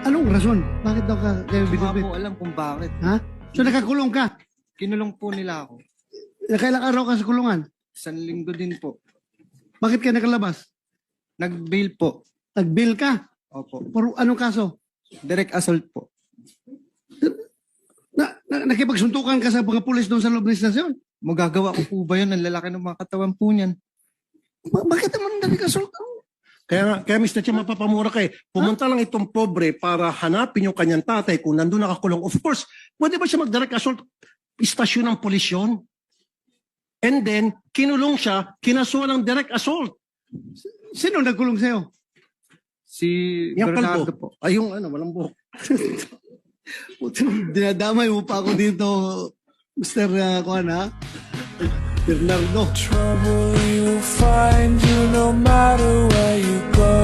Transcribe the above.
Anong rason? Bakit daw kayo Hindi ko binibit? po alam kung bakit. Ha? So nakakulong ka? Kinulong po nila ako. Nakailang araw ka sa kulungan? 1 linggo din po. Bakit ka nakalabas? Nag-bail po. Nag-bail ka? Opo. Pero anong kaso? Direct assault po. Nakipagsuntukan ka sa mga pulis doon sa loob ng istasyon? Magagawa ko po ba yun? Ang lalaki ng mga katawan po niyan. Bakit naman nagkasult? Kaya Mr. Che, mapapamura kay pumunta lang itong pobre para hanapin yung kanyang tatay kung nandun nakakulong. Of course, pwede ba siya mag-direct assault? Istasyon ng pulis yun. And then, kinulong siya, kinasuhan ng direct assault. Sino nagkulong sa'yo? Si Yung Bernardo kalbo. po. Ay, yung walang buhok. Dinadamay mo pa ako dito, Mr. Kuan, ha? Bernardo. Trouble you find you no matter where you go.